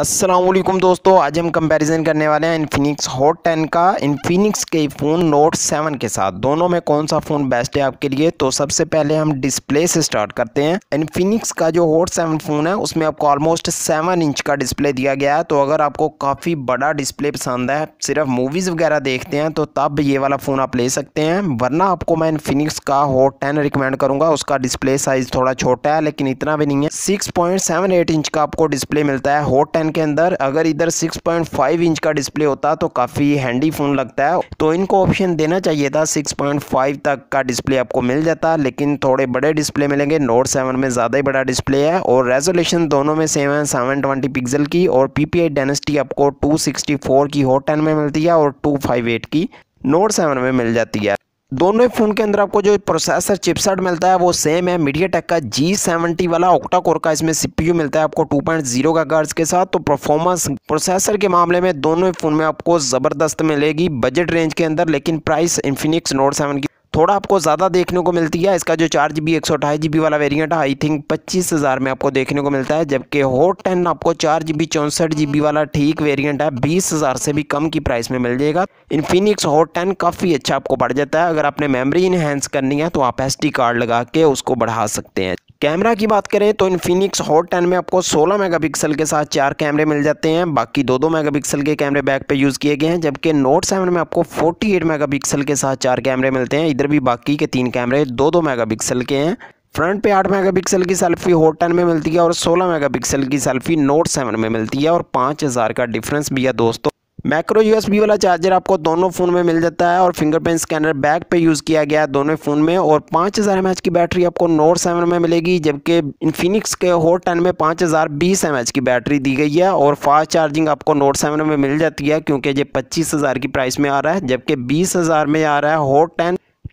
अस्सलाम वालेकुम दोस्तों, आज हम कंपैरिजन करने वाले हैं इन्फिनिक्स हॉट 10 का इन्फिनिक्स के फ़ोन नोट 7 के साथ। दोनों में कौन सा फ़ोन बेस्ट है आपके लिए। तो सबसे पहले हम डिस्प्ले से स्टार्ट करते हैं। इन्फिनिक्स का जो हॉट 7 फ़ोन है उसमें आपको ऑलमोस्ट 7 इंच का डिस्प्ले दिया गया है। तो अगर आपको काफ़ी बड़ा डिस्प्ले पसंद है, सिर्फ मूवीज़ वगैरह देखते हैं, तो तब ये वाला फ़ोन आप ले सकते हैं। वरना आपको मैं इन्फिनिक्स का हॉट 10 रिकमेंड करूँगा। उसका डिस्प्ले साइज़ थोड़ा छोटा है लेकिन इतना भी नहीं है। 6.78 इंच का आपको डिस्प्ले मिलता है हॉट 10 के अंदर। अगर इधर 6.5 इंच का डिस्प्ले होता तो काफ़ी हैंडी फ़ोन लगता है। तो इनको ऑप्शन देना चाहिए था, 6.5 तक का डिस्प्ले आपको मिल जाता, लेकिन थोड़े बड़े डिस्प्ले मिलेंगे। नोट 7 में ज़्यादा ही बड़ा डिस्प्ले है और रेजोल्यूशन दोनों में सेम है, 720 पिक्सल की। और PPI डेंसिटी आपको 264 की हॉट 10 में मिलती है और 258 की नोट 7 में मिल जाती है। दोनों फ़ोन के अंदर आपको जो प्रोसेसर चिपसेट मिलता है वो सेम है, मीडियाटेक का G70 वाला ऑक्टा कोर का इसमें CPU मिलता है आपको 2.0 गीगाहर्ट्ज़ के साथ। तो परफॉर्मेंस प्रोसेसर के मामले में दोनों फ़ोन में आपको ज़बरदस्त मिलेगी बजट रेंज के अंदर। लेकिन प्राइस इन्फिनिक्स नोट 7 की थोड़ा आपको ज़्यादा देखने को मिलती है। इसका जो 4GB 128GB वाला वेरिएंट है, आई थिंक 25,000 में आपको देखने को मिलता है। जबकि हॉट 10 आपको 4GB 64GB वाला ठीक वेरिएंट है, 20,000 से भी कम की प्राइस में मिल जाएगा। इन्फिनिक्स हॉट 10 काफ़ी अच्छा आपको पड़ जाता है। अगर आपने मेमोरी इनहेंस करनी है तो आप SD कार्ड लगा के उसको बढ़ा सकते हैं। कैमरा की बात करें तो इन्फिनिक्स हॉट 10 में आपको 16 मेगापिक्सल के साथ 4 कैमरे मिल जाते हैं। बाकी 2-2 मेगापिक्सल के कैमरे बैक पे यूज़ किए गए हैं। जबकि नोट 7 में आपको 48 मेगापिक्सल के साथ 4 कैमरे मिलते हैं। इधर भी बाकी के 3 कैमरे 2-2 मेगापिक्सल के हैं। फ्रंट पे 8 मेगापिक्सल की सेल्फी हॉट 10 में मिलती है और 16 मेगापिक्सल की सेल्फी नोट 7 में मिलती है और 5,000 का डिफरेंस भी है दोस्तों। मैक्रो USB वाला चार्जर आपको दोनों फ़ोन में मिल जाता है और फिंगरप्रिंट स्कैनर बैक पे यूज़ किया गया है दोनों फ़ोन में। और 5000 mAh की बैटरी आपको नोट 7 में मिलेगी, जबकि इन्फिनिक्स के हॉट 10 में 5020 mAh की बैटरी दी गई है। और फास्ट चार्जिंग आपको नोट 7 में मिल जाती है क्योंकि ये 25,000 की प्राइस में आ रहा है, जबकि 20,000 में आ रहा है हॉट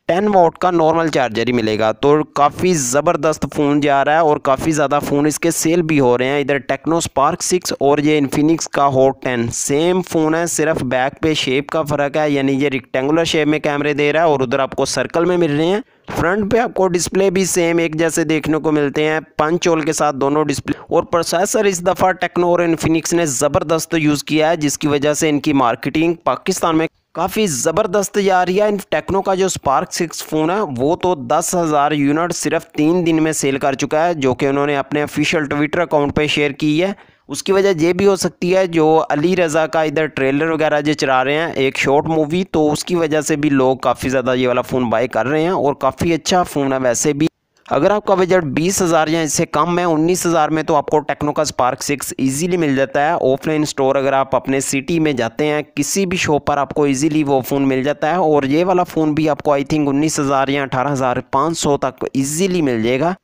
10 वॉट का नॉर्मल चार्जर ही मिलेगा। तो काफ़ी ज़बरदस्त फ़ोन जा रहा है और काफ़ी ज़्यादा फ़ोन इसके सेल भी हो रहे हैं। इधर टेक्नो स्पार्क 6 और ये इन्फिनिक्स का हॉट 10 सेम फ़ोन है, सिर्फ बैक पे शेप का फ़र्क है, यानी ये रेक्टेंगुलर शेप में कैमरे दे रहा है और उधर आपको सर्कल में मिल रहे हैं। फ्रंट पे आपको डिस्प्ले भी सेम एक जैसे देखने को मिलते हैं, पंच होल के साथ दोनों डिस्प्ले। और प्रोसेसर इस दफ़ा टेक्नो और इन्फिनिक्स ने ज़बरदस्त यूज़ किया है, जिसकी वजह से इनकी मार्केटिंग पाकिस्तान में काफ़ी ज़बरदस्त जा रही है। टेक्नो का जो स्पार्क 6 फ़ोन है वो तो 10,000 यूनिट सिर्फ 3 दिन में सेल कर चुका है, जो कि उन्होंने अपने ऑफिशियल ट्विटर अकाउंट पे शेयर की है। उसकी वजह ये भी हो सकती है जो अली रज़ा का इधर ट्रेलर वगैरह जो चला रहे हैं एक शॉर्ट मूवी, तो उसकी वजह से भी लोग काफ़ी ज़्यादा ये वाला फ़ोन बाय कर रहे हैं। और काफ़ी अच्छा फ़ोन है वैसे भी। अगर आपका बजट 20,000 या इससे कम है, 19,000 में, तो आपको टेक्नो का स्पार्क 6 इजीली मिल जाता है। ऑफलाइन स्टोर अगर आप अपने सिटी में जाते हैं किसी भी शॉप पर आपको इजीली वो फ़ोन मिल जाता है। और ये वाला फ़ोन भी आपको आई थिंक 19,000 या 18,500 तक इजीली मिल जाएगा।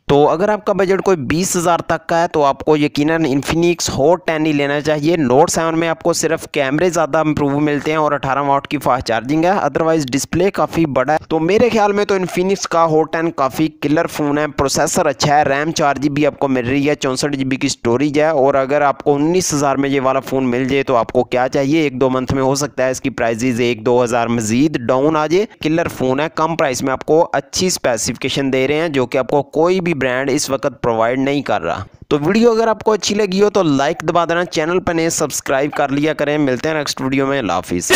तो अगर आपका बजट कोई 20,000 तक का है तो आपको यकीनन इन्फिनिक्स हॉट 10 ही लेना चाहिए। नोट 7 में आपको सिर्फ कैमरे ज़्यादा इंप्रूव मिलते हैं और 18 वाट की फास्ट चार्जिंग है, अदरवाइज डिस्प्ले काफ़ी बड़ा है। तो मेरे ख्याल में तो इन्फिनिक्स का हॉट 10 काफ़ी किलर फ़ोन है। प्रोसेसर अच्छा है, रैम 4GB आपको मिल रही है, 64GB की स्टोरेज है। और अगर आपको 19,000 में ये वाला फ़ोन मिल जाए तो आपको क्या चाहिए। 1-2 मंथ में हो सकता है इसकी प्राइजेज 1-2 हज़ार मजीद डाउन आ जाए। किलर फ़ोन है, कम प्राइस में आपको अच्छी स्पेसिफिकेशन दे रहे हैं जो कि आपको कोई भी ब्रांड इस वक्त प्रोवाइड नहीं कर रहा। तो वीडियो अगर आपको अच्छी लगी हो तो लाइक दबा देना, चैनल पर नए सब्सक्राइब कर लिया करें। मिलते हैं नेक्स्ट वीडियो में। अल्लाह हाफिज़।